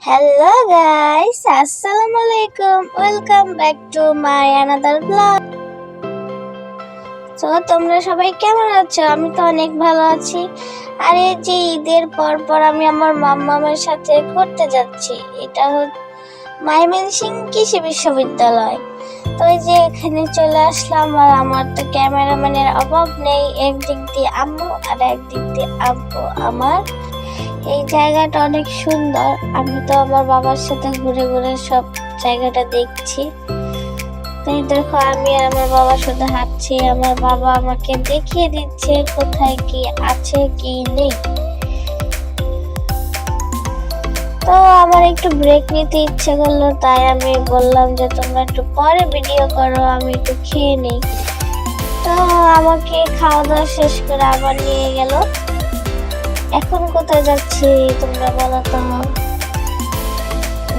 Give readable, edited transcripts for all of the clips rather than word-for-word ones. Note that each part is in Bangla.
Hello guys, Assalamualaikum. Welcome back to my another vlog. তো তোমরা সবাই কেমন আছো? আমি তো অনেক ভালো আছি। আর এই যে ঈদের পর আমি আমার মাম্মামের সাথে ঘুরতে যাচ্ছি। এটা হচ্ছে ময়মনসিংহ কৃষি বিশ্ববিদ্যালয়। তো এই যে এখানে চলে আসলাম, আর আমার তো ক্যামেরাম্যানের অভাব নেই। একদিক দিয়ে আম্মু আর একদিক দিয়ে আব্বু আমার। এই জায়গাটা অনেক সুন্দর। আমি তো আমার বাবার সাথে ঘুরে ঘুরে সব জায়গাটা দেখছি। তাই দেখো, আমি আর আমার বাবা শুধু হাঁটছি, আমার বাবা আমাকে দেখিয়ে দিচ্ছে কোথায় কি আছে কি নেই। তো আমার একটু ব্রেক নিতে ইচ্ছে করলো, তাই আমি বললাম যে তোমরা একটু পরে ভিডিও করো, আমি একটু খেয়ে নিই। তো আমাকে খাওয়া দাওয়া শেষ করে আবার নিয়ে গেল। এখন কোথায় যাচ্ছি তোমরা বলো তো?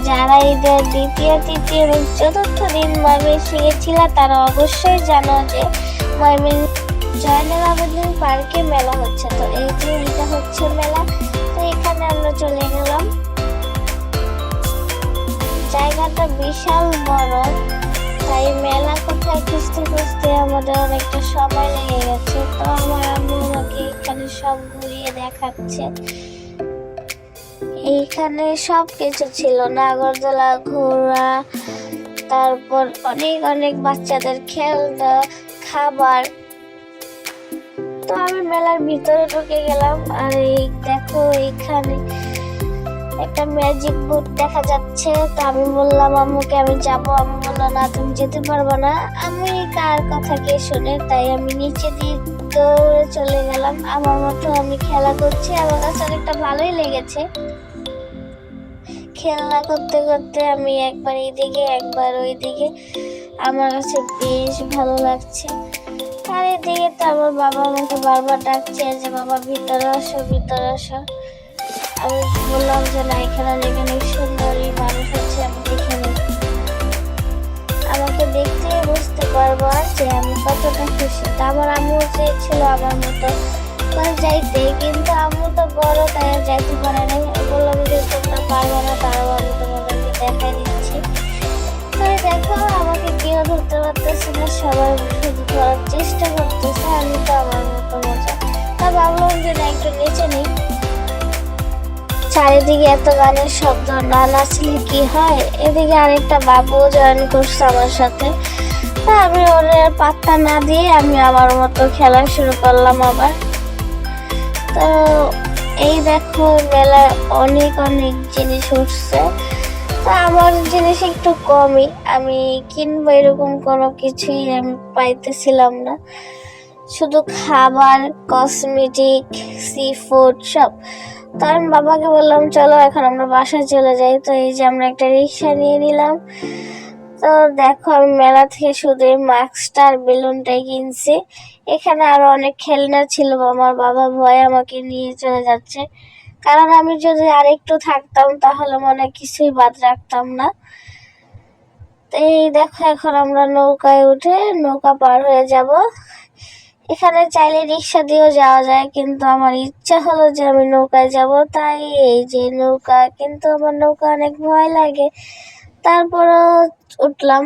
যারা ঈদের দ্বিতীয় তৃতীয় এবং চতুর্থ দিন ময়মনসিংহে ছিল, তারা অবশ্যই জানো যে জয়নুল আবেদিন পার্কে মেলা হচ্ছে। তো এই যে এটা হচ্ছে মেলা। তো এখানে আমরা চলে গেলাম। জায়গাটা বিশাল বড়, তাই মেলা কোথায় খুঁজতে খুঁজতে আমাদের অনেকটা সময় লেগে গেছে। তো আমার আম্মু আমাকে এখানে সব ঘুরিয়ে দেখাচ্ছে। এইখানে সব কিছু ছিল, নাগরদোলা, ঘোড়া, তারপর অনেক অনেক বাচ্চাদের খেলনা, খাবার। তো আমি মেলার ভিতরে ঢুকে গেলাম। আর এই দেখো, এইখানে একটা ম্যাজিক বোট দেখা যাচ্ছে। তো আমি বললাম আম্মুকে আমি যাবো। আম্মু বললো না, তুমি যেতে পারবে না। আমি কার কথা কে শুনে, তাই আমি নিচে দিয়ে দৌড়ে চলে গেলাম। আমার মতো আমি খেলা করছি, আমার কাছে অনেকটা ভালোই লেগেছে। খেলা করতে করতে আমি একবার এইদিকে একবার ওইদিকে, আমার কাছে বেশ ভালো লাগছে। আর এদিকে তো আমার বাবা আমাকে বারবার ডাকছে যে বাবা ভিতরে আসো, ভিতরে আসো। আমি বললাম যে না, এখানে অনেক সুন্দরী মানুষ আছে, আমি দেখে নিই। আমাকে দেখতে বুঝতে পারবো যে আমি কতটা খুশি। তা আমার আম্মু চেয়েছিল আমার মতো যাইতে, কিন্তু আম্মু তো বড়, তাই যাইতে পারে নাই। বললাম যে তোমরা পারবো না, তারাও আমি তোমাদেরকে দেখাই দিচ্ছি। তাই দেখো, আমাকে কেউ ধরতে পারতেছে না, সবাই শুধু ধরার চেষ্টা করতেছে। আমি তো আমার মতো মজা। তা ভাবলাম যে না, একটু নিচে নেই। চারিদিকে এত গানের শব্দ, না নাচলে কি হয়। এদিকে আরেকটা বাবু জয়েন করছে আমার সাথে। তা আমি ওদের পাত্তা না দিয়ে আমি আমার মতো খেলা শুরু করলাম আবার। তো এই দেখো, মেলায় অনেক অনেক জিনিস উঠছে। তা আমার জিনিস একটু কমই, আমি কিনবো এরকম কোনো কিছুই আমি পাইতেছিলাম না। শুধু খাবার, কসমেটিক, সি ফুড সব। তো আমি বাবাকে বললাম চলো এখন আমরা বাসায় চলে যাই। তো এই যে আমরা একটা রিক্সা নিয়ে নিলাম। তো দেখো, আমি মেলা থেকে শুধু মাস্কটা আর বেলুনটাই কিনছি। এখানে আরো অনেক খেলনা ছিল, আমার বাবা ভয়ে আমাকে নিয়ে চলে যাচ্ছে। কারণ আমি যদি আরেকটু থাকতাম তাহলে মনে কিছুই বাদ রাখতাম না। তো এই দেখো, এখন আমরা নৌকায় উঠে নৌকা পার হয়ে যাব। এখানে চাইলে রিক্সা দিয়েও যাওয়া যায়, কিন্তু আমার ইচ্ছা হলো যে আমি নৌকায় যাব, তাই এই যে নৌকা। কিন্তু আমার নৌকা অনেক ভয় লাগে, তারপরও উঠলাম।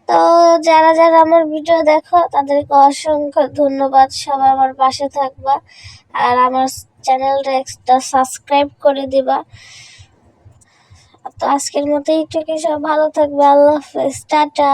তো যারা যারা আমার ভিডিও দেখো তাদেরকে অসংখ্য ধন্যবাদ। সবাই আমার পাশে থাকবা, আর আমার চ্যানেলটা একটা সাবস্ক্রাইব করে দিবা। তো আজকের মতো এইটুকু, সব ভালো থাকবে। আল্লাহ হাফেজ, টাটা।